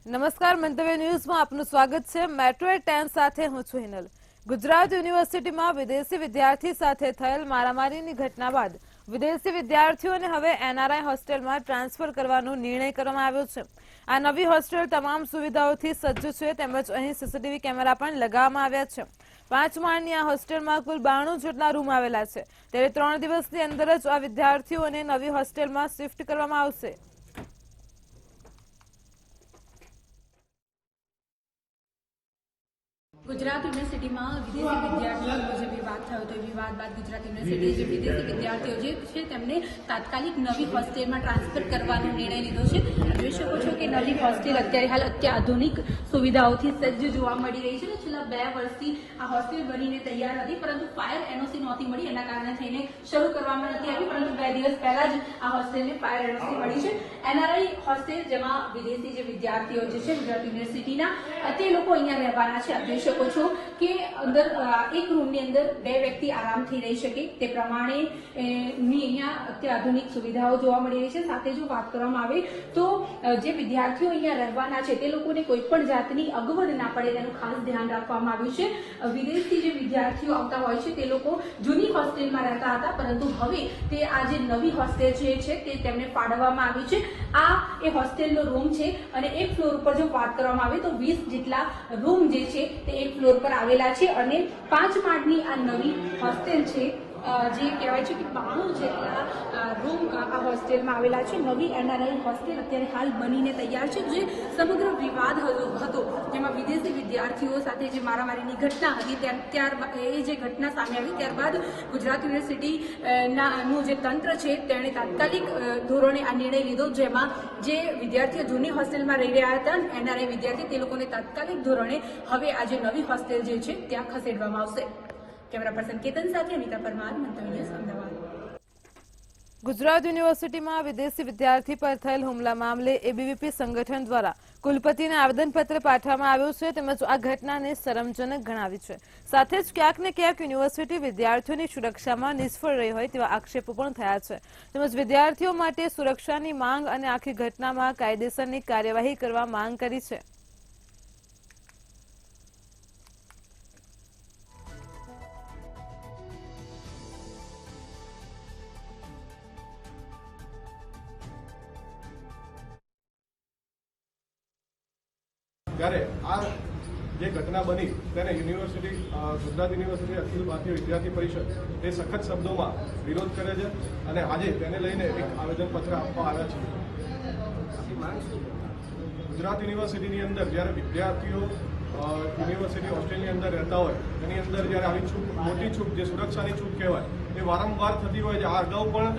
નમસ્કાર, મંતવ્ય ન્યૂઝમાં આપનું સ્વાગત છે। મેટ્રો 10 સાથે હું છું હિનલ। ગુજરાત યુનિવર્સિટીમાં વિદેશી વિદ્યાર્થી સાથે થયેલ મારામારીની ઘટના બાદ વિદેશી વિદ્યાર્થીઓને હવે એનઆરઆઈ હોસ્ટેલમાં ટ્રાન્સફર કરવાનો નિર્ણય કરવામાં આવ્યો છે। આ નવી હોસ્ટેલ તમામ સુવિધાઓથી સજ્જ છે તેમજ અહીં સીસીટીવી કેમેરા પણ લગાવવામાં આવ્યા છે। 5 માળની આ હોસ્ટેલમાં કુલ 92 જેટલા રૂમ આવેલા છે, ત્યારે 3 દિવસની અંદર જ આ વિદ્યાર્થીઓને નવી હોસ્ટેલમાં શિફ્ટ કરવામાં આવશે। गुजरात यूनिवर्सिटी में विदेशी विद्यार्थियों जो विवाद थयो तो विवाद बाद गुजरात यूनिवर्सिटी जो विदेशी विद्यार्थियों है तेमने तात्कालिक नवी होस्टेल में ट्रांसफर करवानो निर्णय लीधो छे। जोई शको छो कि नवी होस्टेल अत्यारे हाल अत्याधुनिक सुविधाओथी सज्ज जोवा मळी रही छे। छेल्ला 2 वर्षथी आ होस्टेल बनीने तैयार हती, परंतु फायर एनओसी नहोती मळी, एना कारणे थईने शरू करवामां नथी आवी, परंतु 2 દિવસ પહેલા જ આ હોસ્ટેલને ફાયર એનઓસી મળી છે। એનઆરઆઈ હોસ્ટેલ જેમાં વિદેશી જે વિદ્યાર્થીઓ જે છે ગુજરાત યુનિવર્સિટીના તે લોકો અહીંયા રહેવાના છે। આપ જોઈ શકો છો કે અંદર એક રૂમની અંદર 2 વ્યક્તિ આરામથી રહી શકે તે પ્રમાણેની અહીંયા અત્યાધુનિક સુવિધાઓ જોવા મળી રહી છે। સાથે જો વાત કરવામાં આવે તો જે વિદ્યાર્થીઓ અહીંયા રહેવાના છે તે લોકોને કોઈ પણ જાતની અગવડ ના પડે તેનું ખાસ ધ્યાન રાખવામાં આવ્યું છે। વિદેશથી જે વિદ્યાર્થીઓ આવતા હોય છે તે લોકો જૂની હોસ્ટેલમાં રહેતા હતા, પરંતુ હવે તે આ જે નવી હોસ્ટેલ છે તે તેમને ફાળવવામાં આવી છે। આ એ હોસ્ટેલનો રૂમ છે અને એક ફ્લોર ઉપર જો વાત કરવામાં આવે તો 20 જેટલા રૂમ જે છે તે એક ફ્લોર પર આવેલા છે અને 5 માળની આ નવી હોસ્ટેલ છે જે કહેવાય છે કે 92 જેટલા રૂમ આ હોસ્ટેલમાં આવેલા છે। નવી એનઆરઆઈ હોસ્ટેલ અત્યારે હાલ બનીને તૈયાર છે। જે સમગ્ર વિવાદ હતો જેમાં વિદેશી વિદ્યાર્થીઓ સાથે જે મારામારીની ઘટના હતી ત્યારબાદ એ જે ઘટના સામે આવી ત્યારબાદ ગુજરાત યુનિવર્સિટીનું જે તંત્ર છે તેણે તાત્કાલિક ધોરણે આ નિર્ણય લીધો, જેમાં જે વિદ્યાર્થીઓ જૂની હોસ્ટેલમાં રહી રહ્યા હતા એનઆરઆઈ વિદ્યાર્થી તે લોકોને તાત્કાલિક ધોરણે હવે આ જે નવી હોસ્ટેલ જે છે ત્યાં ખસેડવામાં આવશે। कैमरा पर्सन केतन साथ अमिता परमार, मंतव्य न्यूज़, अमदावाद। गुजरात यूनिवर्सिटी में विदेशी विद्यार्थी पर थયેલ હુમલા मामले एबीवीपी संगठन द्वारा कुलपतिने आवेदनपत्र पाठववामां आव्युं छे તેમજ આ ઘટનાને શરમજનક ગણાવી છે। સાથે જ ક્યાંક ને ક્યાંક યુનિવર્સિટી વિદ્યાર્થીઓની સુરક્ષામાં નિષ્ફળ રહી હોય તેવા આક્ષેપો પણ થયા છે, તેમજ વિદ્યાર્થીઓ માટે સુરક્ષાની માંગ અને આખી ઘટનામાં કાયદેસરની કાર્યવાહી કરવા માંગ કરી છે। ત્યારે આ જે ઘટના બની તેને યુનિવર્સિટી ગુજરાત યુનિવર્સિટી અખિલ ભારતીય વિદ્યાર્થી પરિષદ તે સખત શબ્દોમાં વિરોધ કરે છે અને આજે તેને લઈને એક આવેદનપત્ર આપવા આવ્યા છે। ગુજરાત યુનિવર્સિટીની અંદર જ્યારે વિદ્યાર્થીઓ યુનિવર્સિટી હોસ્ટેલની અંદર રહેતા હોય તેની અંદર જ્યારે આવી છૂટ, મોટી છૂટ જે સુરક્ષાની છૂટ કહેવાય એ વારંવાર થતી હોય છે। આ અગાઉ પણ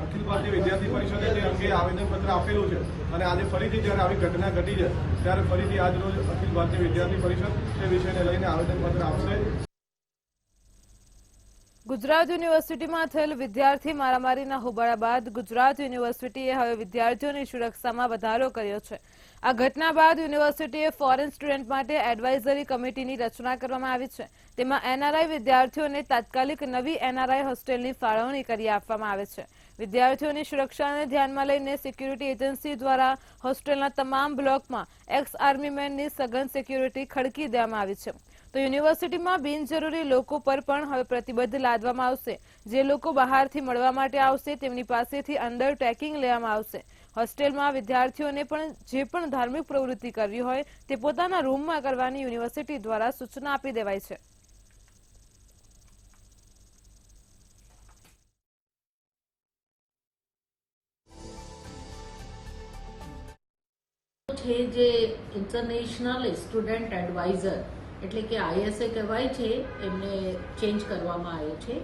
અખિલ ભારતીય વિદ્યાર્થી પરિષદે તે અંગે આવેદનપત્ર આપેલું છે અને આજે ફરીથી જ્યારે આવી ઘટના ઘટી છે ત્યારે ફરીથી આજ રોજ અખિલ ભારતીય વિદ્યાર્થી પરિષદ તે વિષયને લઈને આવેદનપત્ર આપશે। ગુજરાત યુનિવર્સિટીમાં થયેલ વિદ્યાર્થી મારામારીના હોબાળા બાદ ગુજરાત યુનિવર્સિટીએ હવે વિદ્યાર્થીઓની સુરક્ષામાં વધારો કર્યો છે। આ ઘટના બાદ યુનિવર્સિટીએ ફોરેન સ્ટુડન્ટ માટે એડવાઇઝરી કમિટીની રચના કરવામાં આવી છે। તેમાં એનઆરઆઈ વિદ્યાર્થીઓને તાત્કાલિક નવી એનઆરઆઈ હોસ્ટેલની ફાળવણી કરી આપવામાં આવે છે। વિદ્યાર્થીઓની સુરક્ષાને ધ્યાનમાં લઈને સિક્યુરિટી એજન્સી દ્વારા હોસ્ટેલના તમામ બ્લોકમાં એક્સ આર્મીમેનની સઘન સિક્યુરિટી ખડકી દેવામાં આવી છે। તો યુનિવર્સિટીમાં બિનજરૂરી લોકો પર પણ હવે પ્રતિબંધ લાદવામાં આવશે। જે લોકો બહારથી મળવા માટે આવશે તેમની પાસેથી અંડર ટેકિંગ લેવામાં આવશે। હોસ્ટેલમાં વિદ્યાર્થીઓને પણ જે પણ ધાર્મિક પ્રવૃત્તિ કરવી હોય તે પોતાના રૂમમાં કરવાની યુનિવર્સિટી દ્વારા સૂચના આપી દેવાઈ છે। છે જે ઇન્ટરનેશનલ સ્ટુડન્ટ એડવાઇઝર એટલે કે આઈએસએ કહેવાય છે એમને ચેન્જ કરવામાં આવ્યો છે।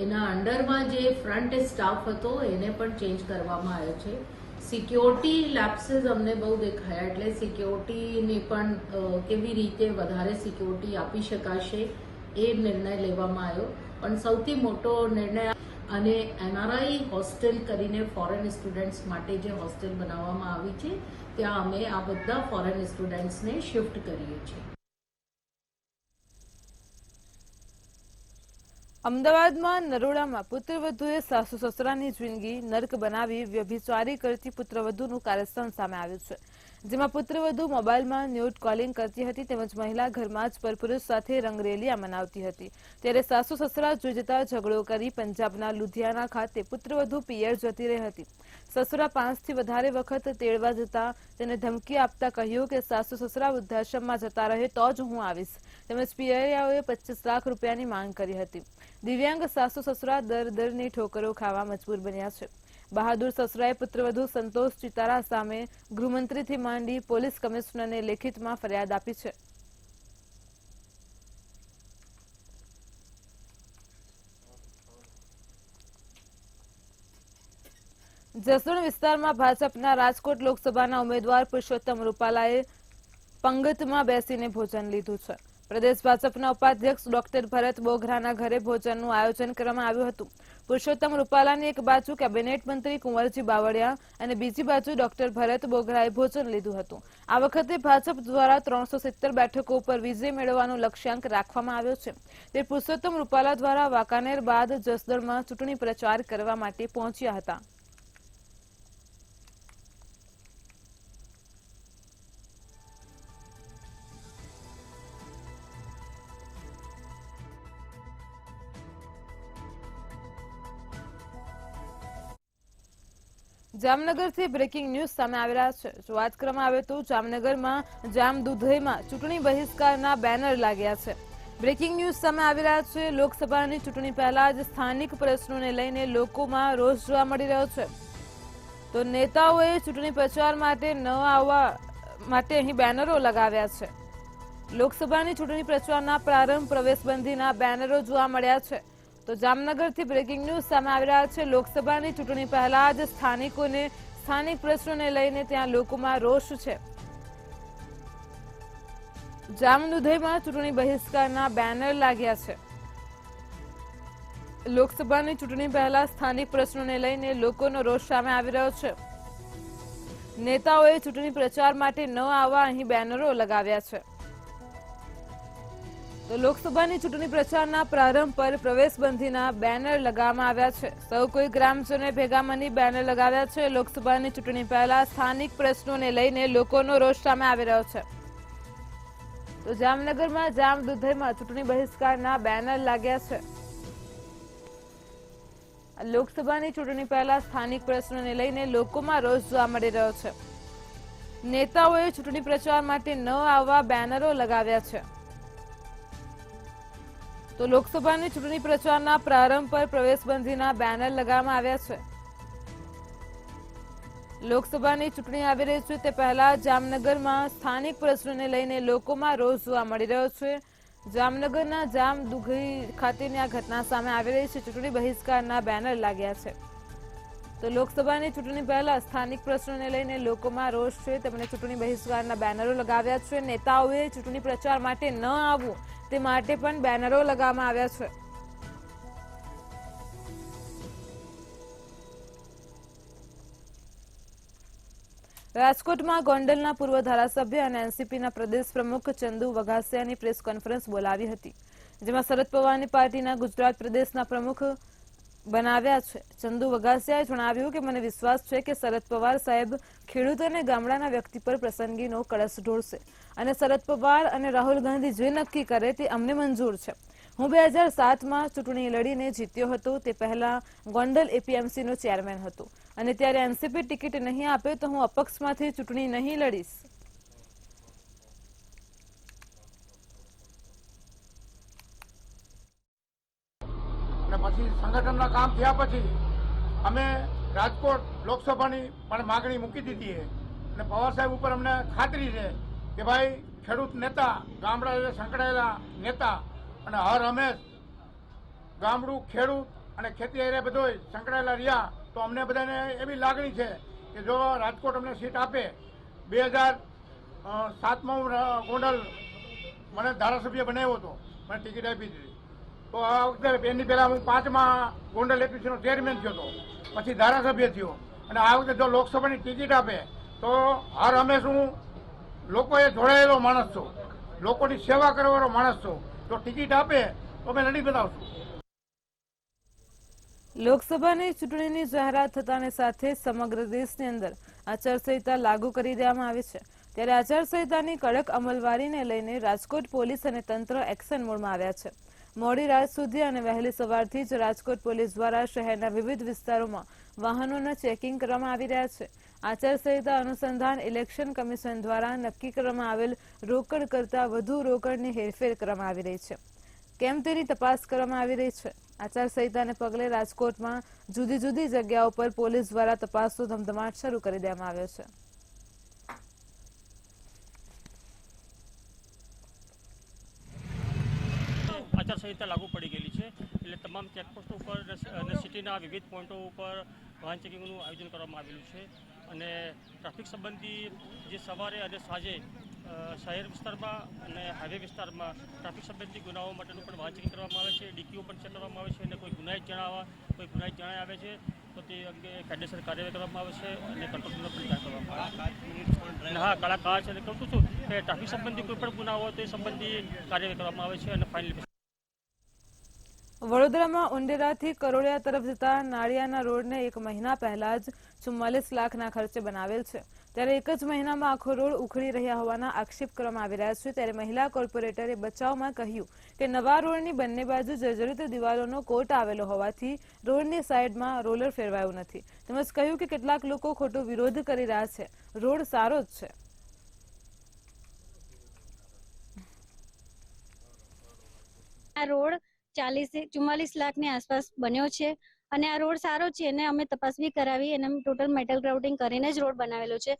એના અંડરમાં જે ફ્રન્ટ સ્ટાફ હતો એને પણ ચેન્જ કરવામાં આવ્યો છે। સિક્યોરિટી લેપ્સીસ અમને બહુ દેખાયા, એટલે સિક્યોરિટીની પણ કેવી રીતે વધારે સિક્યોરિટી આપી શકાશે એ નિર્ણય લેવામાં આવ્યો। પણ સૌથી મોટો નિર્ણય અને એનઆરઆઈ હોસ્ટેલ કરીને ફોરેન સ્ટુડન્ટ્સ માટે જે હોસ્ટેલ બનાવવામાં આવી છે ત્યાં અમે આ બધા ફોરેન સ્ટુડન્ટ્સને શિફ્ટ કરીએ છીએ। અમદાવાદમાં નરોડામાં પુત્રવધુએ સાસુ સસરાની જિંદગી નર્ક બનાવી વ્યભિચારી કરતી પુત્રવધુનું કાર્યસ્થળ સામે આવ્યું છે, જેમાં પુત્રવધુ મોબાઈલમાં ન્યૂડ કોલિંગ કરતી હતી તેમજ મહિલા ઘરમાં જ પરપુરુષ સાથે રંગરેલિયા મનાવતી હતી, ત્યારે સાસુ સસરા જોઈ જતા ઝઘડો કરી પંજાબના લુધિયાના ખાતે પુત્રવધુ પિયર જતી રહી હતી. સસરા 5 થી વધારે વખત તેડવા જતા તેને ધમકી આપતા કહ્યું કે સાસુ સસરા વૃદ્ધાશ્રમમાં જતા રહે તો જ હું આવીશ, તેમજ પિયરિયાઓએ 25 લાખ રૂપિયાની માંગ કરી હતી. દિવ્યાંગ સાસુ સસરા દરની ઠોકરો ખાવા મજબૂર બન્યા છે. બહાદુર સસરાએ પુત્રવધુ સંતોષ ચિતારા સામે ગૃહમંત્રીથી માંડી પોલીસ કમિશનરને લેખિતમાં ફરિયાદ આપી છે. જસદણ વિસ્તારમાં ભાજપના રાજકોટ લોકસભાના ઉમેદવાર પુરુષોત્તમ રૂપાલાએ પંગતમાં બેસીને ભોજન લીધું છે. પ્રદેશ ભાજપના ઉપાધ્યક્ષ ડોક્ટર ભરત બોઘરાના ઘરે ભોજનનું આયોજન કરવામાં આવ્યું હતું. પુરુષોત્તમ રૂપાલાની એક બાજુ કેબિનેટ મંત્રી કુંવરજી બાવળિયા અને બીજી બાજુ ડોક્ટર ભરત બોઘરાએ ભોજન લીધું હતું. આ વખતે ભાજપ દ્વારા 370 બેઠકો પર વિજય મેળવવાનો લક્ષ્યાંક રાખવામાં આવ્યો છે. તે પુરુષોત્તમ રૂપાલા દ્વારા વાંકાનેર બાદ જસદણમાં ચૂંટણી પ્રચાર કરવા માટે પહોંચ્યા હતા. જામનગરથી બ્રેકિંગ ન્યૂઝ સામે આવી રહ્યા છે. જો વાત કરવામાં આવે તો જામનગરમાં જામદુધઈમાં ચૂંટણી બહિષ્કારના બેનર લાગ્યા છે. બ્રેકિંગ ન્યૂઝ સામે આવી રહ્યા છે. લોકસભાની ચૂંટણી પહેલા જ સ્થાનિક પ્રશ્નોને લઈને લોકોમાં રોષ જોવા મળી રહ્યો છે. તો નેતાઓએ ચૂંટણી પ્રચાર માટે ન આવવા માટે અહીં બેનરો લગાવ્યા છે. લોકસભાની ચૂંટણી પ્રચારના પ્રારંભ પ્રવેશબંધીના બેનરો જોવા મળ્યા છે. તો જામનગરથી બ્રેકિંગ ન્યૂઝ સામે આવી રહ્યા છે. લોકસભાની ચૂંટણી પહેલા જ સ્થાનિક પ્રશ્નોને લઈને ત્યાં લોકોમાં રોષ છે. જામદુધઈમાં ચૂંટણી બહિષ્કારના બેનર લાગ્યા છે. લોકસભાની ચૂંટણી પહેલા સ્થાનિક પ્રશ્નોને લઈને લોકોનો રોષ સામે આવી રહ્યો છે. નેતાઓએ ચૂંટણી પ્રચાર માટે ન આવવા અહીં બેનરો લગાવ્યા છે. તો લોકસભાની ચૂંટણી પ્રચારના પ્રારંભ પર પ્રવેશબંધીના બેનર લગાવવામાં આવ્યા છે. સૌ કોઈ ગ્રામજનોએ ભેગા મળી બેનર લગાવ્યા છે. લોકસભાની ચૂંટણી પહેલા સ્થાનિક પ્રશ્નોને લઈને લોકોનો રોષ સામે આવી રહ્યો છે. તો જામનગરમાં જામદુધઈમાં ચૂંટણી બહિષ્કારના બેનર લાગ્યા છે. લોકસભાની ચૂંટણી પહેલા સ્થાનિક પ્રશ્નોને લઈને લોકોમાં રોષ જોવા મળી રહ્યો છે. નેતાઓએ ચૂંટણી પ્રચાર માટે ન આવવા બેનરો લગાવ્યા છે. તો લોકસભાની ચૂંટણી પ્રચારના પ્રારંભ પર પ્રવેશબંધીના બેનર લગાવવામાં આવ્યા છે. લોકસભાની ચૂંટણી આવી રહી છે તે પહેલા જામનગરમાં સ્થાનિક પ્રશ્નોને લઈને લોકોમાં રોષ જોવા મળી રહ્યો છે. જામનગરના જામદુધઈ ખાતેની આ ઘટના સામે આવી રહી છે. ચૂંટણી બહિષ્કારના બેનર લાગ્યા છે. તો લોકસભાની ચૂંટણી પહેલા સ્થાનિક પ્રશ્નોને લઈને લોકોમાં રોષ છે. તેમણે ચૂંટણી બહિષ્કારના બેનરો લગાવ્યા છે. નેતાઓએ ચૂંટણી પ્રચાર માટે ન આવવું તે માટે પણ બેનરો લગાવવામાં આવ્યા છે. રાજકોટમાં ગોંડલના પૂર્વ ધારાસભ્ય અને એનસીપીના પ્રદેશ પ્રમુખ ચંદુ વઘાસિયાની પ્રેસ કોન્ફરન્સ બોલાવી હતી, જેમાં શરદ પવારની પાર્ટીના ગુજરાત પ્રદેશના પ્રમુખ બનાવ્યા છે. ચંદુ વઘાસિયાએ જણાવ્યું કે મને વિશ્વાસ છે કે શરદ પવાર સાહેબ ખેડૂત અને ગામડાના વ્યક્તિ પર પસંદગીનો કળશ ઢોળશે અને શરદ પવાર અને રાહુલ ગાંધી જે નક્કી કરે તે અમને મંજૂર છે. હું 2007માં ચૂંટણી લડીને જીત્યો હતો. તે પહેલા ગોંડલ એપીએમસીનો ચેરમેન હતો અને ત્યારે એનસીપી ટિકિટ નહીં આપે તો હું અપક્ષમાંથી ચૂંટણી નહીં લડીશ. પછી સંગઠનના કામ થયા પછી અમે રાજકોટ લોકસભાની પણ માગણી મૂકી દીધી છે અને પવાર સાહેબ ઉપર અમને ખાતરી છે કે ભાઈ ખેડૂત નેતા, ગામડા સાથે સંકળાયેલા નેતા અને હર હંમેશ ગામડું, ખેડૂત અને ખેતી એરિયા બધો સંકળાયેલા રહ્યા. તો અમને બધાને એવી લાગણી છે કે જો રાજકોટ અમને સીટ આપે, 2007માં હું ગોંડલ મને ધારાસભ્ય બનાવ્યો હતો, મને ટિકિટ આપી દીધી. તો આ વખતે એની પહેલાં હું 5માં ગોંડલ એપીસીનો ચેરમેન થયો હતો, પછી ધારાસભ્ય થયો અને આ વખતે જો લોકસભાની ટિકિટ આપે તો હર હંમેશ હું લોકોએ જોડાયેલો માણસ છું, લોકોની સેવા કરવાનો માણસ છું. જો ટિકિટ આપે તો અમે લડી બતાવશું. લોકસભાની ચૂંટણીની જાહેરાત થતાની સાથે સમગ્ર દેશની અંદર આચારસંહિતા લાગુ કરી દેવામાં આવી છે। ત્યારે આચારસંહિતાની કડક અમલવારીને લઈને રાજકોટ પોલીસ અને તંત્ર એક્શન મોડમાં આવ્યા છે। મોડી રાત સુધી અને વહેલી સવારથી જ રાજકોટ પોલીસ દ્વારા શહેરના વિવિધ વિસ્તારોમાં વાહનોના ચેકિંગ કરવામાં આવી રહ્યા છે। આચારસંહિતા અનુસંધાન ઇલેક્શન કમિશન દ્વારા નક્કી કરવામાં આવેલ રોકડ કરતાં વધુ રોકડની હેરફેર કરવામાં આવી રહી છે। કેમ તેની તપાસ કરવામાં આવી રહી છે। આચારસંહિતાને પગલે રાજકોટમાં જુદી જુદી જગ્યાઓ પર પોલીસ દ્વારા તપાસનો ધમધમાટ શરૂ કરી દેવામાં આવ્યો છે। આચારસંહિતા લાગુ પડી ગયેલી છે એટલે તમામ ચેકપોસ્ટો ઉપર અને સિટીના વિવિધ પોઈન્ટો ઉપર વાહન ચેકિંગનું આયોજન કરવામાં આવેલું છે અને ટ્રાફિક સંબંધી જે સવારે અને સાંજે શહેર વિસ્તારમાં અને હાઈવે વિસ્તારમાં ટ્રાફિક સંબંધી ગુનાઓ માટેનું પણ વાહન ચેકિંગ કરવામાં આવે છે। ડીકીઓ પણ ચેક કરવામાં આવે છે અને કોઈ ગુનાહિત જણાય આવે છે તો તે અંગે કાયદેસર કાર્યવાહી કરવામાં આવે છે અને કંટ્રોલનો પણ જાણ કરવામાં આવે છે। અને હા, કાળા કાચ અને કહું છું કે ટ્રાફિક સંબંધી કોઈ પણ ગુના હોય તો એ સંબંધી કાર્યવાહી કરવામાં આવે છે અને ફાઇનલ વડોદરામાં ઉંડેરાથી કરોડિયા તરફ જતા નાળિયાના રોડને 1 મહિના પહેલા જ 44 લાખના ખર્ચે બનાવેલ છે। ત્યારે એક જ મહિનામાં આખો રોડ ઉખડી રહ્યા હોવાના આક્ષેપ કરવામાં આવી રહ્યા છે। ત્યારે મહિલા કોર્પોરેટરે બચાવમાં કહ્યું કે નવા રોડની બંને બાજુ જર્જરિત દિવાલોનો કોટ આવેલો હોવાથી રોડની સાઈડમાં રોલર ફેરવાયું નથી। તેમજ કહ્યું કે કેટલાક લોકો ખોટો વિરોધ કરી રહ્યા છે, રોડ સારો જ છે। આ રોડ 44 લાખની આસપાસ બન્યો છે અને આ રોડ સારો છે અને અમે તપાસ બી કરાવી અને ટોટલ મેટલ ગ્રાઉટિંગ કરીને જ રોડ બનાવેલો છે।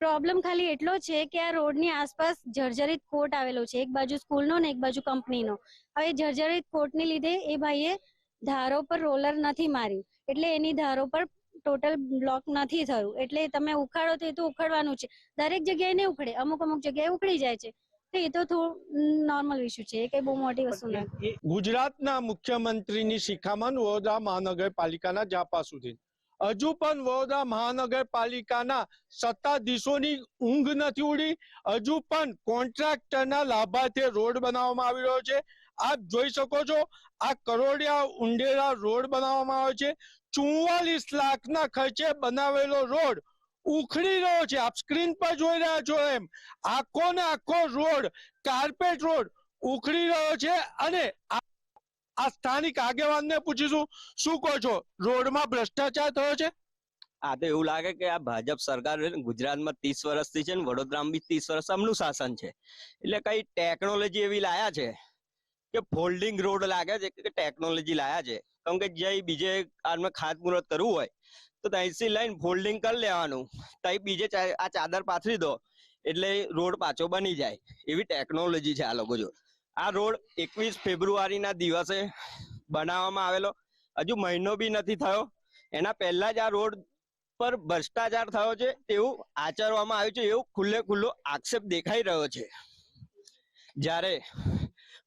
પ્રોબ્લેમ ખાલી એટલો છે કે આ રોડની આસપાસ જર્જરિત કોટ આવેલો છે, એક બાજુ સ્કૂલનો ને એક બાજુ કંપનીનો। હવે જર્જરિત કોટને લીધે એ ભાઈએ ધારો પર રોલર નથી માર્યું એટલે એની ધારો પર ટોટલ બ્લોક નથી થયું। એટલે તમે ઉખાડો તો એ તો ઉખાડવાનું છે, દરેક જગ્યાએ નહીં ઉખડે, અમુક જગ્યાએ ઉખડી જાય છે તો એ તો થોડું નોર્મલ ઇસ્યુ છે, એ કઈ બહુ મોટી વસ્તુ નથી। ગુજરાતના મુખ્યમંત્રીની શિખામણ વડોદરા મહાનગરપાલિકાના જાપા સુધી હજુ પણ વડોદરા મહાનગરપાલિકાના સત્તાધીશોની ઊંઘ નથી ઉડી। હજુ પણ કોન્ટ્રાક્ટરના લાભાર્થે રોડ બનાવવામાં આવી રહ્યો છે। આપ જોઈ શકો છો આ કરોડિયા ઉંડેરા રોડ બનાવવામાં આવ્યો છે। 44 લાખના ખર્ચે બનાવેલો રોડ ઉખડી રહ્યો છે। આપ સ્ક્રીન પર જોઈ રહ્યા છો એમ આખો ને આખો રોડ કાર્પેટ રોડ ઉખડી રહ્યો છે। અને આ સ્થાનિક આગેવાનને પૂછીશું, શું કહો છો, રોડમાં ભ્રષ્ટાચાર થયો છે? આ તો એવું લાગે કે આ ભાજપ સરકાર ગુજરાતમાં 30 વર્ષથી છે ને વડોદરામાં બી 30 વર્ષ અમનું શાસન છે એટલે કઈ ટેકનોલોજી એવી લાયા છે કે ફોલ્ડિંગ રોડ લાગે છે કે ટેકનોલોજી લાયા છે। કેમ કે જે બીજે આમાં ખાતમુહૂર્ત કરવું હોય તો ત્યાંથી લઈને ફોલ્ડિંગ કરી લેવાનું, ત્યાં બીજે આ ચાદર પાથરી દો એટલે રોડ પાછો બની જાય, એવી ટેકનોલોજી છે આ લોકો જો। આ રોડ 21 ફેબ્રુઆરીના દિવસે બનાવવામાં આવેલો, હજુ મહિનો બી નથી થયો, એના પહેલા જ આ રોડ પર ભ્રષ્ટાચાર થયો છે તેવું આચરવામાં આવ્યું છે, એવું ખુલ્લો આક્ષેપ દેખાઈ રહ્યો છે। જ્યારે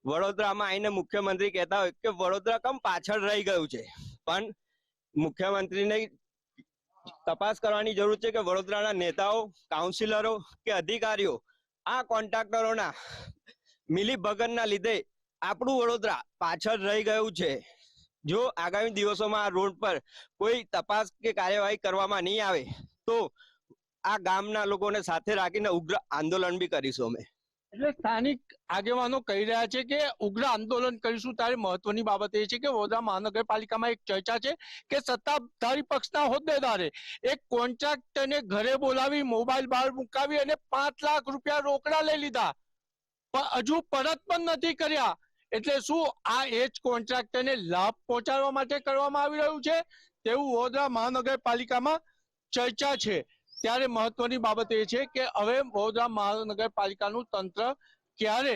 વડોદરામાં આવીને મુખ્યમંત્રી કહેતા હોય કે વડોદરા કેમ પાછળ રહી ગયું છે, પણ મુખ્યમંત્રીને તપાસ કરવાની જરૂર છે કે વડોદરાના નેતાઓ, કાઉન્સિલરો કે અધિકારીઓ આ કોન્ટ્રાક્ટરોના મિલીભગતના લીધે આપણું વડોદરા પાછળ રહી ગયું છે। જો આગામી દિવસોમાં આ રોડ પર કોઈ તપાસ કે કાર્યવાહી કરવામાં નહીં આવે તો આ ગામના લોકોને સાથે રાખીને ઉગ્ર આંદોલન બી કરીશું અમે। એટલે સ્થાનિક આગેવાનો કહી રહ્યા છે કે ઉગ્ર આંદોલન કરીશું। ત્યારે મહત્વની બાબત એ છે કે વડોદરા મહાનગરપાલિકામાં એક ચર્ચા છે કે સત્તાધારી પક્ષના હોદ્દેદારે એક કોન્ટ્રાક્ટરને ઘરે બોલાવી મોબાઈલ બહાર મુકાવી અને 5 લાખ રૂપિયા રોકડા લઈ લીધા, પણ હજુ પરત પણ નથી કર્યા। એટલે શું આ એ જ કોન્ટ્રાક્ટરને લાભ પહોંચાડવા માટે કરવામાં આવી રહ્યું છે તેવું વડોદરા મહાનગરપાલિકામાં ચર્ચા છે। ત્યારે મહત્વની બાબત એ છે કે હવે વડોદરા મહાનગરપાલિકાનું તંત્ર ક્યારે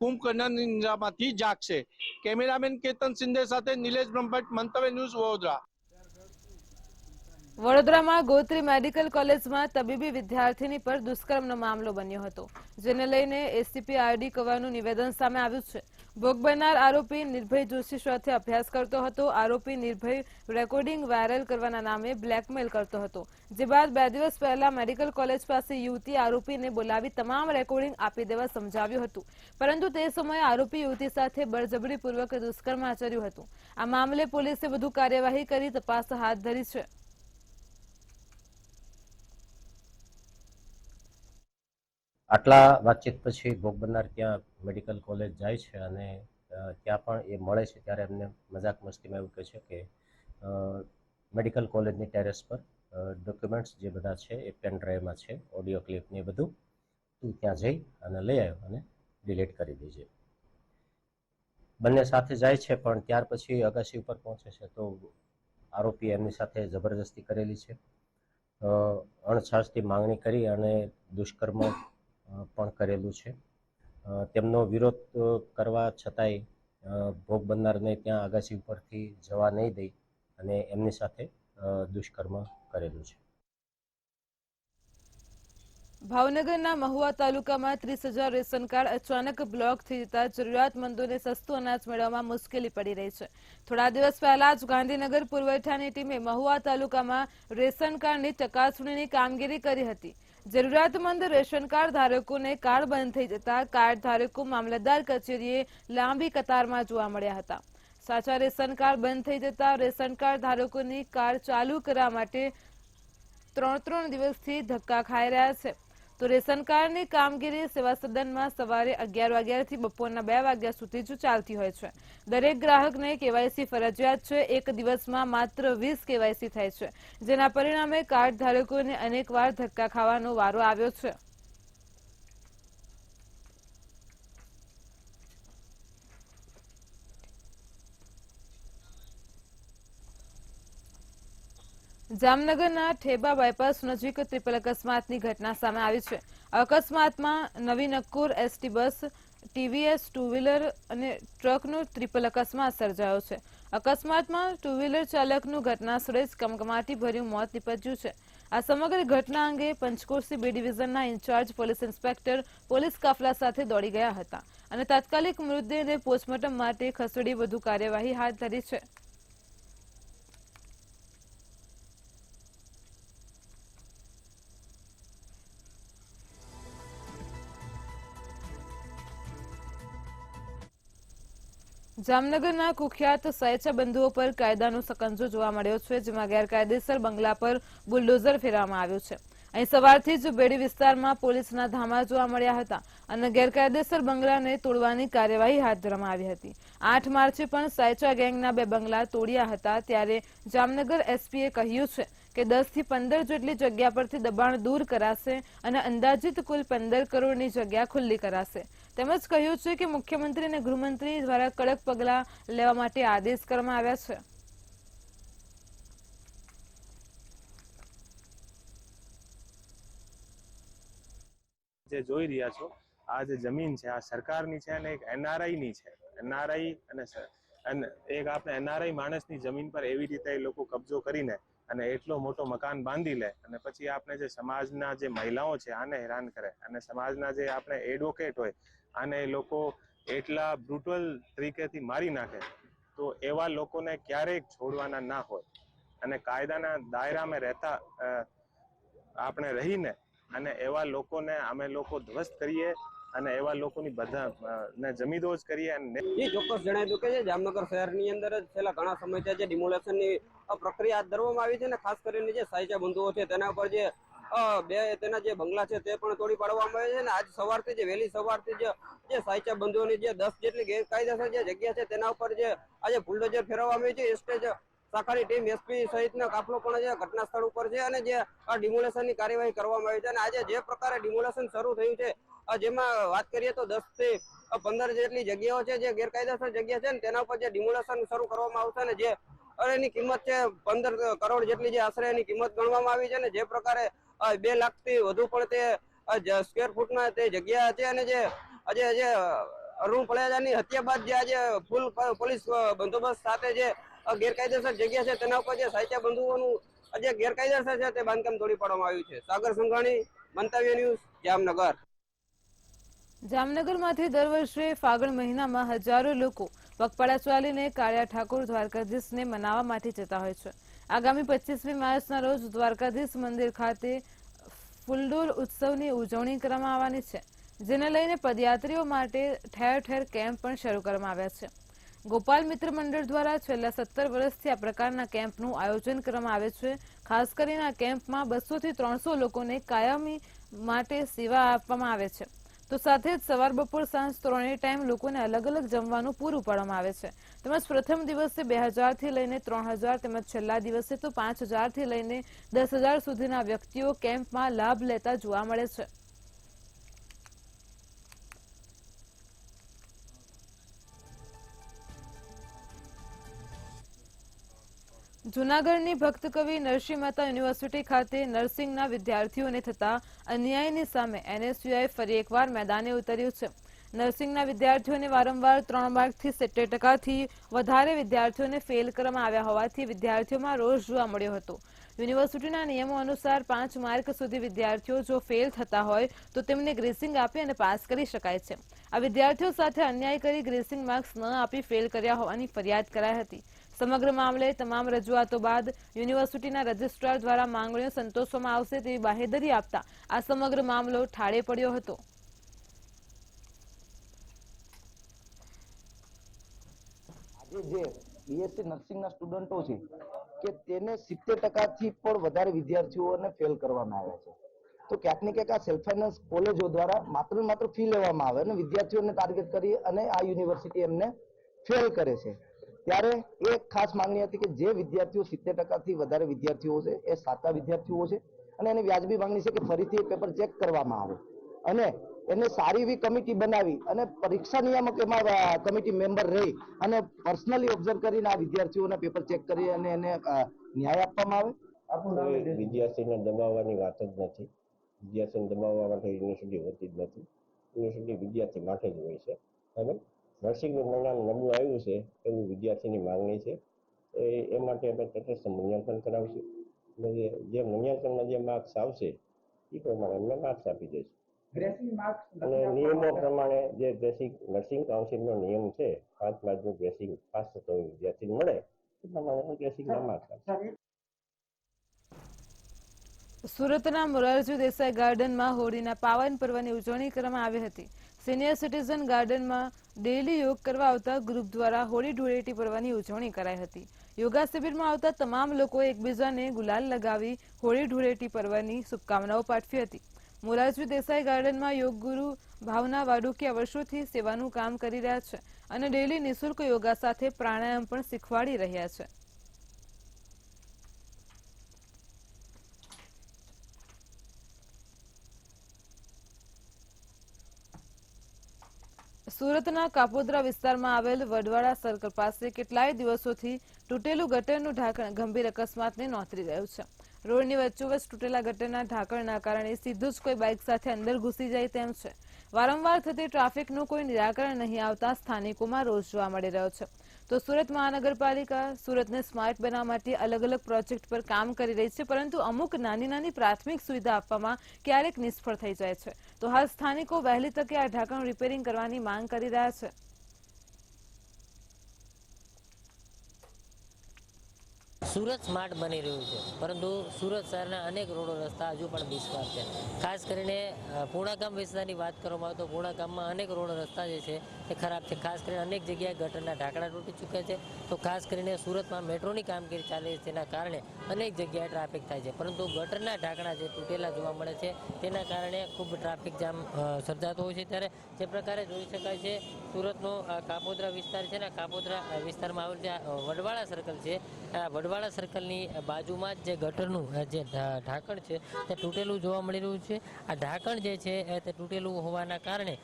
કુંભકર્ણની નિંદ્રામાંથી જાગશે। કેમેરામેન કેતન સિંધે સાથે નિલેશ બ્રહ્મભટ્ટ, મંતવ્ય ન્યૂઝ, વડોદરા। વડોદરામાં ગોત્રી મેડિકલ કોલેજમાં તબીબી વિદ્યાર્થીની પર દુષ્કર્મનો મામલો બન્યો હતો, જેને લઈને એસીપી આરડી કવાનું નિવેદન સામે આવ્યું છે. ભોગ બનનાર આરોપી નિર્ભય જોશી સાથે અભ્યાસ કરતો હતો. આરોપી નિર્ભય રેકોર્ડિંગ વાયરલ કરવાના નામે બ્લેકમેલ કરતો હતો, જે બાદ 2 દિવસ પહેલા મેડિકલ કોલેજ પાસે યુવતી આરોપીને બોલાવી તમામ રેકોર્ડિંગ આપી દેવા સમજાવ્યું હતું, પરંતુ તે સમયે આરોપી યુવતી સાથે બળજબરીપૂર્વક દુષ્કર્મ આચર્યું હતું. આ મામલે પોલીસે વધુ કાર્યવાહી કરી તપાસ હાથ ધરી છે. આટલા વાતચીત પછી ભોગ બનનાર ત્યાં મેડિકલ કોલેજ જાય છે અને ત્યાં પણ એ મળે છે ત્યારે એમને મજાક મસ્તીમાં એવું કહે છે કે મેડિકલ કોલેજની ટેરેસ પર ડોક્યુમેન્ટ્સ જે બધા છે એ પેન ડ્રાઈવમાં છે, ઓડિયો ક્લિપ ને એ બધું તું ત્યાં જઈ અને લઈ આવ્યો અને ડિલીટ કરી દેજે. બંને સાથે જાય છે, પણ ત્યાર પછી અગાસી ઉપર પહોંચે છે તો આરોપી એમની સાથે જબરજસ્તી કરેલી છે. અણછાશથી માંગણી કરી અને દુષ્કર્મ પણ કરેલું છે. તેમનો વિરોધ કરવા છતાંય ભોગ બનનારને ત્યાં અગાસી ઉપરથી જવા નહીં દઈ અને એમની સાથે દુષ્કર્મ કરેલું છે. ભાવનગરના મહુવા તાલુકામાં 30,000 રેશન કાર્ડ અચાનક બ્લોક થઈ જતા જરૂરિયાતમંદોને સસ્તું અનાજ મેળવવામાં મુશ્કેલી પડી રહી છે. થોડા દિવસ પહેલા જ ગાંધીનગર પુરવઠાની ટીમે મહુવા તાલુકામાં રેશન કાર્ડની ચકાસણીની કામગીરી કરી હતી. જરૂરિયાતમંદ રેશન કાર્ડ ધારકોને કાર્ડ બંધ થઈ જતા કાર્ડ ધારકો મામલતદાર કચેરીએ લાંબી કતારમાં જોવા મળ્યા હતા. સાચા રેશન કાર્ડ બંધ થઈ જતા રેશન કાર્ડ ધારકોની કાર્ડ ચાલુ કરવા માટે 3 દિવસથી ધક્કા ખાઈ રહ્યા છે. તો રેશન કાર્ડની કામગીરી સેવા સદનમાં સવારે 11 વાગ્યાથી બપોરના 2 વાગ્યા સુધી જ ચાલતી હોય છે. દરેક ગ્રાહકને કેવાયસી ફરજિયાત છે. એક દિવસમાં માત્ર 20 કેવાયસી થાય છે, જેના પરિણામે કાર્ડ ધારકોને અનેકવાર ધક્કા ખાવાનો વારો આવ્યો છે. જામનગરના ઠેબા બાયપાસ નજીક ટ્રિપલ અકસ્માતની ઘટના સામે આવી છે. અકસ્માતમાં નવી નક્કોર ST bus, TVS two wheeler અને ટ્રકનો ટ્રિપલ અકસ્માત સર્જાયો છે. અકસ્માતમાં ટુ વ્હીલર ચાલકનું ઘટના સ્થળે જ કમકમાટી ભર્યું મોત નીપજ્યું છે. આ સમગ્ર ઘટના અંગે પંચકોશી B ડિવિઝનના ઇન્ચાર્જ પોલીસ ઇન્સ્પેક્ટર પોલીસ કાફલા સાથે દોડી ગયા હતા અને તાત્કાલિક મૃતદેહને પોસ્ટમોર્ટમ માટે ખસેડી વધુ કાર્યવાહી હાથ ધરી છે. જામનગરના કુખ્યાત સાયચા બંધુઓ પર કાયદાનો સકંજો જોવા મળ્યો છે, જેમાં ગેરકાયદેસર બંગલા પર બુલડોઝર ફેરવામાં આવ્યું છે. અહીં સવારથી જ બેડી વિસ્તારમાં પોલીસના ધામા જોવા મળ્યા હતા અને ગેરકાયદેસર બંગલાને તોડવાની કાર્યવાહી હાથ ધરવામાં આવી હતી. 8 માર્ચે પણ સાયચા ગેંગના 2 બંગલા તોડ્યા હતા. ત્યારે જામનગર એસપીએ કહ્યું છે કે 10 થી 15 જેટલી જગ્યા પરથી દબાણ દૂર કરાશે અને અંદાજિત કુલ 15 કરોડની જગ્યા ખુલ્લી કરાશે. તેમજ કહ્યું છે કે મુખ્યમંત્રી અને ગૃહમંત્રી દ્વારા કડક પગલાં લેવા માટે આદેશ કરવામાં આવ્યા છે. જે જોઈ રહ્યા છો, આ જે જમીન છે આ સરકારની છે અને એક NRI ની છે. NRI અને એક આપણે NRI માણસની જમીન પર એવી રીતે એ લોકો કબજો કરીને અને એટલો મોટો મકાન બાંધી લે અને પછી આપણે જે સમાજના જે મહિલાઓ છે આને હેરાન કરે અને સમાજના જે આપણે એડવોકેટ હોય આને એ લોકો એટલા બ્રુટલ તરીકેથી મારી નાખે, તો એવા લોકોને ક્યારેક છોડવાના ના હોય અને કાયદાના દાયરામાં રહેતા આપણે રહીને અને એવા લોકોને અમે લોકો ધ્વસ્ત કરીએ અને એવા લોકોની બધા ને જમીદોજ કરીએ. એ ચોક્કસ જણાવ્યું કે જામનગર શહેરની અંદર જ છેલ્લા ઘણા સમયથી જે ડિમોલેશનની પ્રક્રિયા હાથ ધરવામાં આવી છે ને ખાસ કરીને જે સાયચા બંધુઓ છે તેના ઉપર જે તેના જે બંગલા છે તે પણ તોડી પાડવામાં આવે છે અને આજ સવારથી જે વહેલી સવારથી જે સાયચા બંધુઓની જે 10 જેટલી ગેરકાયદેસર જે જગ્યા છે તેના ઉપર જે આજે બુલડોઝર ફેરવવામાં આવી છે. એસટેજ શાખાની ટીમ SP સહિતનો કાફલો પણ જે ઘટના સ્થળ ઉપર છે અને જે આ ડિમોલેશનની કાર્યવાહી કરવામાં આવી છે અને આજે જે પ્રકારે ડિમોલેશન શરૂ થયું છે જેમાં વાત કરીએ તો 10 થી 15 જેટલી જગ્યાઓ છે જે ગેરકાયદેસર જગ્યા છે ને તેના ઉપર જે ડિમોલેશન શરૂ કરવામાં આવશે અને જે એની કિંમત છે 15 કરોડ જેટલી જે આશરે એની કિંમત ગણવામાં આવી છે અને જે પ્રકારે 2 લાખથી વધુ પણ તે સ્ક્વેર ફૂટના તે જગ્યા છે અને જે આજે અરુણ પળેજાની હત્યા બાદ જે આજે ફૂલ પોલીસ બંદોબસ્ત સાથે જે ગેરકાયદેસર જગ્યા છે તેના ઉપર જે સાયચા બંધુઓનું જે ગેરકાયદેસર છે તે બાંધકામ તોડી પાડવામાં આવ્યું છે. સાગર સંઘાણી, મંતવ્ય ન્યૂઝ, જામનગર. જામનગરમાંથી દર વર્ષે ફાગણ મહિનામાં હજારો લોકો પગપાળા ચાલીને કાળિયા ઠાકોર દ્વારકાધીશને મનાવવા માટે જતા હોય છે. આગામી 25મી માર્ચના રોજ દ્વારકાધીશ મંદિર ખાતે ફૂલડોલ ઉત્સવની ઉજવણી કરવામાં આવવાની છે, જેને લઈને પદયાત્રીઓ માટે ઠેર ઠેર કેમ્પ પણ શરૂ કરવામાં આવ્યા છે. ગોપાલ મિત્ર મંડળ દ્વારા છેલ્લા 17 વર્ષથી આ પ્રકારના કેમ્પનું આયોજન કરવામાં આવે છે. ખાસ કરીને આ કેમ્પમાં 200 થી 300 લોકોને કાયમી માટે સેવા આપવામાં આવે છે. તો સાથે જ સવાર, બપોર, સાંજ ત્રણેય ટાઈમ લોકોને અલગ અલગ જમવાનું પૂરું પાડવામાં આવે છે. તેમજ પ્રથમ દિવસે 2000 થી લઈને 3000 તેમજ છેલ્લા દિવસે તો 5000 થી લઈને 10000 સુધીના વ્યક્તિઓ કેમ્પમાં લાભ લેતા જોવા મળે છે. જૂનાગઢની ભક્ત કવિ નરસિંહ મહેતા યુનિવર્સિટી ખાતે નર્સિંગના વિદ્યાર્થીઓને થતા અન્યાયની સામે NSUI ફરી એકવાર મેદાને ઉતર્યું છે. નર્સિંગના વિદ્યાર્થીઓને વારંવાર 3 માર્કથી 70%થી વધારે વિદ્યાર્થીઓને ફેલ કરવામાં આવ્યા હોવાથી વિદ્યાર્થીઓમાં રોષ જોવા મળ્યો હતો. યુનિવર્સિટીના નિયમો અનુસાર 5 માર્ક સુધી વિદ્યાર્થીઓ જો ફેલ થતા હોય તો તેમને ગ્રેસિંગ આપી અને પાસ કરી શકાય છે. આ વિદ્યાર્થીઓ સાથે અન્યાય કરી ગ્રેસિંગ માર્ક્સ ન આપી ફેલ કર્યા હોવાની ફરિયાદ કરાઈ હતી. સમગ્ર મામલે તમામ રજૂઆતો બાદ યુનિવર્સિટીના રજિસ્ટ્રાર દ્વારા માંગણીઓ સંતોષવામાં આવશે તેવી બાહેધરી આપતા આ સમગ્ર મામલો ઠાળે પડ્યો હતો. આજે જે BSc નર્સિંગના સ્ટુડન્ટો છે કે તેને 70%થી પણ વધારે વિદ્યાર્થીઓને ફેલ કરવામાં આવ્યા છે. તો ક્યાંક ને ક્યાંક આ સેલ્ફ ફાઇનાન્સ કોલેજો દ્વારા માત્ર ને માત્ર ફી લેવામાં આવે અને વિદ્યાર્થીઓને ટાર્ગેટ કરી અને આ યુનિવર્સિટી એમને ફેલ કરે છે. ત્યારે એક ખાસ માંગણી હતી કે જે વિદ્યાર્થીઓ 70%થી વધારે વિદ્યાર્થીઓ છે એ સાચા વિદ્યાર્થીઓ છે અને એની વ્યાજબી માંગણી છે કે ફરીથી એ પેપર ચેક કરવામાં આવે અને એને સારી એવી કમિટી બનાવી અને પરીક્ષા નિયામક એમાં કમિટી મેમ્બર રહી અને પર્સનલી ઓબ્ઝર્વ કરીને આ વિદ્યાર્થીઓના પેપર ચેક કરી અને એને ન્યાય આપવામાં આવે. વિદ્યાર્થીને દબાવવાની વાત જ નથી. વિદ્યાર્થીને દબાવવા માટે યુનિવર્સિટી હોતી જ નથી. યુનિવર્સિટી વિદ્યાર્થી માટે જ હોય છે. બરાબર. નર્સિંગનું પરિણામ નબળું આવ્યું છે એવું વિદ્યાર્થીની માંગણી છે. એ માટે અમે તટસ્થ મૂલ્યાંકન કરાવશું. જે મૂલ્યાંકનમાં જે માર્ક્સ આવશે એ પ્રમાણે અમને માર્ક્સ આપી દઈશું. અને નિયમો પ્રમાણે જે બેસિક નર્સિંગ કાઉન્સિલનો નિયમ છે 5 માર્કનું ગ્રેસિંગ પાસ થતો વિદ્યાર્થીને મળે એ પ્રમાણે ગ્રેસિંગના માર્ક્સ આપશે. સુરતના મોરારજી દેસાઈ ગાર્ડનમાં હોળીના પાવન પર્વની ઉજવણી કરવામાં આવી હતી. સિનિયર સિટીઝન ગાર્ડનમાં ડેઇલી યોગ કરવા આવતા ગ્રુપ દ્વારા હોળી ધૂળેટી પર્વની ઉજવણી કરાઈ હતી. યોગા શિબિરમાં આવતા તમામ લોકોએ એકબીજાને ગુલાલ લગાવી હોળી ધૂળેટી પર્વની શુભકામનાઓ પાઠવી હતી. મોરારજી દેસાઈ ગાર્ડનમાં યોગ ગુરુ ભાવના વાડુકિયા વર્ષોથી સેવાનું કામ કરી રહ્યા છે અને ડેઇલી નિઃશુલ્ક યોગા સાથે પ્રાણાયામ પણ શીખવાડી રહ્યા છે. સુરતના કાપોદ્રા વિસ્તારમાં આવેલ વડવાડા સર્કલ પાસે કેટલાય દિવસોથી તૂટેલું ગટરનું ઢાંકણ ગંભીર અકસ્માતને નોંધી રહ્યું છે. રોડની વચ્ચોવચ્ચ તૂટેલા ગટરના ઢાંકણના કારણે સીધું જ કોઈ બાઇક સાથે અંદર ઘૂસી જાય તેમ છે. વારંવાર થતી ટ્રાફિકનું કોઈ નિરાકરણ નહીં આવતા સ્થાનિકોમાં રોષ જોવા મળી રહ્યો છે. તો સુરત મહાનગરપાલિકા સુરતને સ્માર્ટ બનાવવા માટે અલગ અલગ પ્રોજેક્ટ પર કામ કરી રહી છે, પરંતુ અમુક નાની નાની પ્રાથમિક સુવિધા આપવામાં ક્યારેક નિષ્ફળ થઈ જાય છે. તો હાલ સ્થાનિકો વહેલી તકે આ ઢાંકણ રિપેરિંગ કરવાની માંગ કરી રહ્યા છે. સુરત સ્માર્ટ બની રહ્યું છે, પરંતુ સુરત શહેરના અનેક રોડો રસ્તા હજુ પણ બિસ્માર છે. ખાસ કરીને પૂર્ણાગામ વિસ્તારની વાત કરવામાં આવે તો પૂર્ણાગામમાં અનેક રોડ રસ્તા જે છે એ ખરાબ છે. ખાસ કરીને અનેક જગ્યાએ ગટરના ઢાંકણા તૂટી ચૂક્યા છે. તો ખાસ કરીને સુરતમાં મેટ્રોની કામગીરી ચાલે છે, તેના કારણે અનેક જગ્યાએ ટ્રાફિક થાય છે, પરંતુ ગટરના ઢાંકણા જે તૂટેલા જોવા મળે છે તેના કારણે ખૂબ ટ્રાફિક જામ સર્જાતો હોય છે. ત્યારે જે પ્રકારે જોઈ શકાય છે સુરતનો કાપોદ્રા વિસ્તાર છે ને, કાપોદ્રા વિસ્તારમાં આવેલ જે વડવાડા સર્કલ છે, વડવાડા સર્કલની બાજુમાં જ જે ગટરનું જે ઢાંકણ છે તે તૂટેલું જોવા મળી રહ્યું છે. આ ઢાંકણ જે છે તે તૂટેલું હોવાના કારણે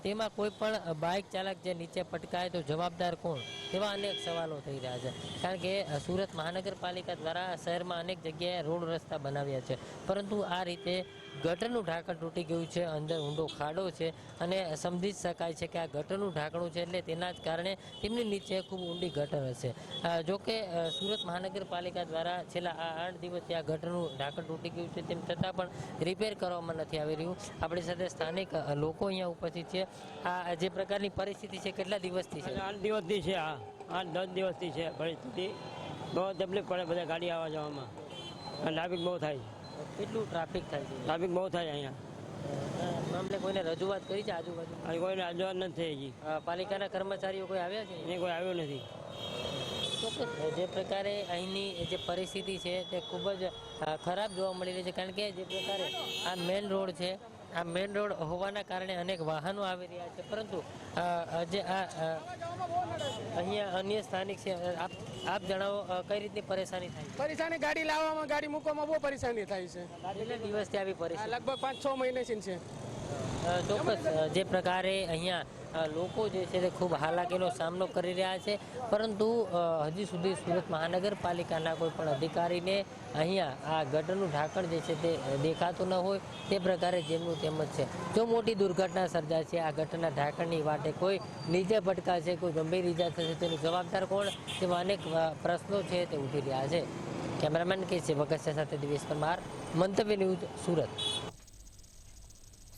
તેમાં કોઈ પણ બાઇક ચાલક જે નીચે પટકાય તો જવાબદાર કોણ, તેવા અનેક સવાલો થઈ રહ્યા છે. કારણ કે સુરત મહાનગરપાલિકા દ્વારા શહેરમાં અનેક જગ્યાએ રોડ રસ્તા બનાવ્યા છે, પરંતુ આ રીતે ગટરનું ઢાંકણ તૂટી ગયું છે, અંદર ઊંડો ખાડો છે અને સમજી શકાય છે કે આ ગટરનું ઢાંકણું છે એટલે તેના જ કારણે તેમની નીચે ખૂબ ઊંડી ગટર હશે. જોકે સુરત મહાનગર મહાનગરપાલિકા દ્વારા છેલ્લા આ 8 દિવસથી આ ગટરનું ઢાંકણ તૂટી ગયું છે, તેમ છતાં પણ રિપેર કરવામાં નથી આવી રહ્યું. આપણી સાથે સ્થાનિક લોકો અહીંયા ઉપસ્થિત છે. આ જે પ્રકારની પરિસ્થિતિ છે કેટલા દિવસથી છે? 8 દિવસથી છે. આ 8-10 દિવસથી છે પરિસ્થિતિ. બહુ તકલીફ પડે બધા ગાડી આવવા જવામાં. ટ્રાફિક બહુ થાય. કેટલું ટ્રાફિક થાય છે? ટ્રાફિક બહુ થાય અહીંયા. મામલે કોઈને રજૂઆત કરી છે આજુબાજુ? કોઈને રજૂઆત નથી થઈ હજી. પાલિકાના કર્મચારીઓ કોઈ આવ્યા છે? એ કોઈ આવ્યું નથી. ચોક્કસ જે પ્રકારે અહીંની જે પરિસ્થિતિ છે તે ખૂબ જ ખરાબ જોવા મળી રહી છે, કારણ કે જે પ્રકારે આ મેઇન રોડ છે, આ મેઇન રોડ હોવાના કારણે અનેક વાહનો આવી રહ્યા છે, પરંતુ જે આ અહીંયા અન્ય સ્થાનિક છે, આપ જણાવો કઈ રીતની પરેશાની થાય છે? પરેશાની ગાડી લાવવામાં, ગાડી મૂકવામાં બહુ પરેશાની થાય છે. કેટલા દિવસથી આવી પરિસ્થિતિ? લગભગ 5-6 મહિનાથી છે. ચોક્કસ જે પ્રકારે અહીંયા લોકો જે છે તે ખૂબ હાલાકીનો સામનો કરી રહ્યા છે, પરંતુ હજી સુધી સુરત મહાનગરપાલિકાના કોઈ પણ અધિકારીને અહીંયા આ ગટરનું ઢાંકણ જે છે તે દેખાતું ન હોય, તે પ્રકારે જેમનું તેમ જ છે. જો મોટી દુર્ઘટના સર્જાય છે, આ ગટરના ઢાંકણની વાટે કોઈ નીચે ભટકાશે, કોઈ ગંભીર ઈજા થશે, તેનું જવાબદાર કોણ, તેવા અનેક પ્રશ્નો છે તે ઉઠી રહ્યા છે. કેમેરામેન કે છે વગસ્યા સાથે દિવેશ પરમાર, મંતવ્ય ન્યૂઝ, સુરત.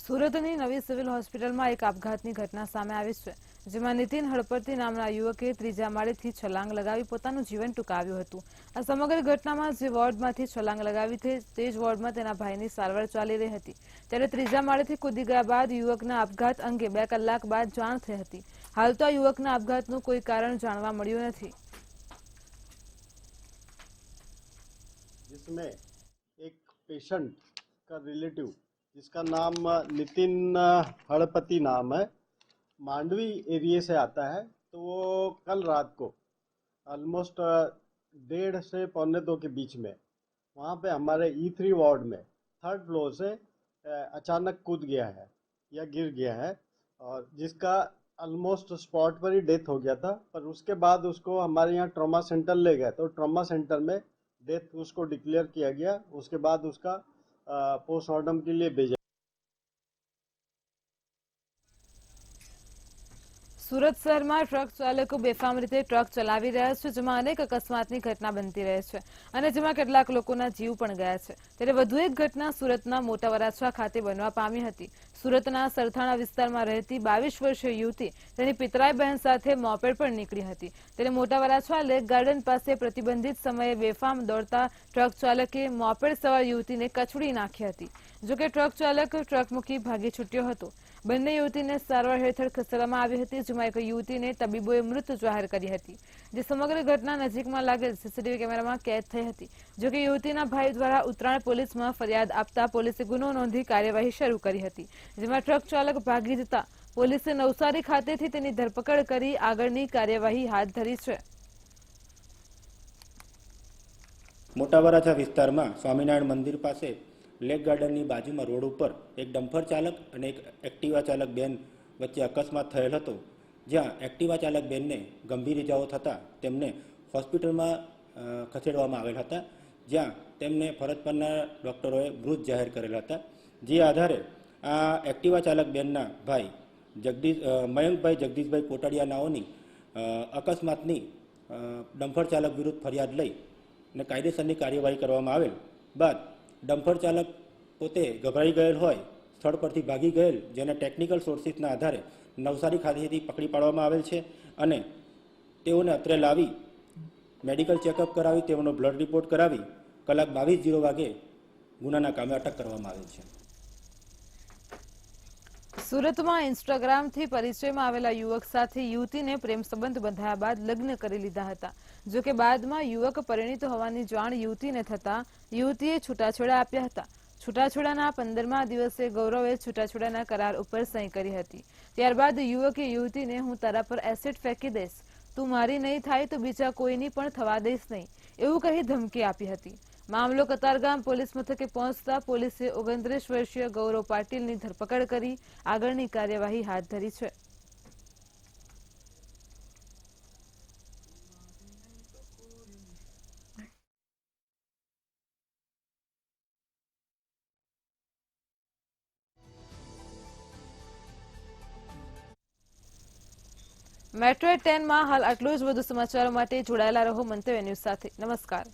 સુરતની નવી સિવિલ હોસ્પિટલમાં એક આપઘાતની ઘટના સામે આવી છે, જેમાં નીતિન હળપતિ નામના યુવકે ત્રીજા માળેથી છલાંગ લગાવી પોતાનું જીવન ટૂંકાવ્યું હતું. આ સમગ્ર ઘટનામાં જે વોર્ડમાંથી છલાંગ લગાવી હતી તે જ વોર્ડમાં તેના ભાઈની સારવાર ચાલી રહી હતી, ત્યારે ત્રીજા માળેથી કૂદી ગયા બાદ યુવકના આપઘાત અંગે 2 કલાક બાદ જાણ થઈ હતી. હાલ તો આ યુવકના આપઘાતનું કોઈ કારણ જાણવા મળ્યું નથી. जिसमें एक पेशेंट का रिलेटिव जिसका नाम नितिन हड़पति नाम है, मांडवी एरिया से आता है, तो वो कल रात को ऑलमोस्ट 1:30 से 1:45 के बीच में वहाँ पे हमारे E3 वार्ड में 3rd फ्लोर से अचानक कूद गया है या गिर गया है, और जिसका ऑलमोस्ट स्पॉट पर ही डेथ हो गया था। पर उसके बाद उसको हमारे यहाँ ट्रॉमा सेंटर ले गए, तो ट्रॉमा सेंटर में डेथ उसको डिक्लेयर किया गया। उसके बाद उसका पोस्टमार्टम के लिए भेजा। સુરત શહેરમાં ટ્રક ચાલકો બેફામ રીતે ટ્રક ચલાવી રહ્યા છે, જેમાં અનેક અકસ્માતની ઘટના બનતી રહે છે અને જેમાં કેટલાક લોકોના જીવ પણ ગયા છે. ત્યારે વધુ એક ઘટના સુરતના મોટા વરાછા ખાતે બનવા પામી હતી. સુરતના સરથાણા વિસ્તારમાં રહેતી 22 વર્ષીય યુવતી તેની પિતરાઈ બહેન સાથે મોપેડ પર નીકળી હતી. ત્યારે મોટા વરાછા લેક ગાર્ડન પાસે પ્રતિબંધિત સમયે બેફામ દોડતા ટ્રક ચાલકે મોપેડ સવાર યુવતીને કચડી નાખી હતી. જોકે ટ્રક ચાલક ટ્રક મૂકી ભાગી છૂટ્યો હતો. બંને યુવતીને સારવાર હેઠળ ખસેડવામાં આવી હતી, જેમાં એક યુવતીને તબીબોએ મૃત જાહેર કરી હતી, જે સમગ્ર ઘટના નજીકમાં લાગેલ સીસીટીવી કેમેરામાં કેદ થઈ હતી. જોકે યુવતીના ભાઈ દ્વારા ઉત્તરાયણ પોલીસમાં ફરિયાદ આપતા પોલીસે ગુનો નોંધી કાર્યવાહી શરૂ કરી હતી, જેમાં ટ્રક ચાલક ભાગી જતા પોલીસે નવસારી ખાતેથી તેની ધરપકડ કરી આગળની કાર્યવાહી હાથ ધરી છે. મોટા વરાછા વિસ્તારમાં સ્વામિનારાયણ મંદિર પાસે લેક ગાર્ડનની બાજુમાં રોડ ઉપર એક ડમ્પર ચાલક અને એક એક્ટિવા ચાલક બેન વચ્ચે અકસ્માત થયેલ હતો, જ્યાં એક્ટિવા ચાલક બેનને ગંભીર ઇજાઓ થતાં તેમને હોસ્પિટલમાં ખસેડવામાં આવેલ હતા, જ્યાં તેમને ફરજ પરના ડૉક્ટરોએ મૃત જાહેર કરેલા હતા. જે આધારે આ એક્ટિવા ચાલક બેનના ભાઈ મયંકભાઈ જગદીશભાઈ કોટડિયા નાઓની અકસ્માતની ડમ્પર ચાલક વિરુદ્ધ ફરિયાદ લઈ અને કાયદેસરની કાર્યવાહી કરવામાં આવેલ બાદ ડમ્પર ચાલક પોતે ગભરાઈ ગયેલ હોય સ્થળ પરથી ભાગી ગયેલ, જેને ટેકનિકલ સોર્સિસના આધારે નવસારી ખાતેથી પકડી પાડવામાં આવેલ છે અને તેઓને અત્રે લાવી મેડિકલ ચેકઅપ કરાવી તેઓનો બ્લડ રિપોર્ટ કરાવી કલાક 22:00 વાગે ગુનાના કામે અટક કરવામાં આવેલ છે. સુરતમાં ઇન્સ્ટાગ્રામથી પરિચયમાં આવેલા યુવક સાથે યુવતીને પ્રેમ સંબંધ બંધાયા બાદ લગ્ન કરી લીધા હતા. જોકે બાદમાં યુવક પરિણીત હોવાની જાણ યુવતીને થતાં યુવતીએ છૂટાછેડા આપ્યા હતા. છૂટાછેડાના 15મા દિવસે ગૌરવે છૂટાછેડાના કરાર ઉપર સહી કરી હતી. ત્યારબાદ યુવકે યુવતીને હું તારા પર એસિડ ફેંકી દઈશ, તું મારી નહીં થાય તો બીજા કોઈની પણ થવા દઈશ નહીં, એવું કહી ધમકી આપી હતી. મામલો કતારગામ પોલીસ મથકે પહોંચતા પોલીસે 29 વર્ષીય ગૌરવ પાટીલની ધરપકડ કરી આગળની કાર્યવાહી હાથ ધરી છે. મેટ્રો 10 માં હાલ આટલું જ. વધુ સમાચારો માટે જોડાયેલા રહો મંતવ્ય ન્યૂઝ સાથે. નમસ્કાર.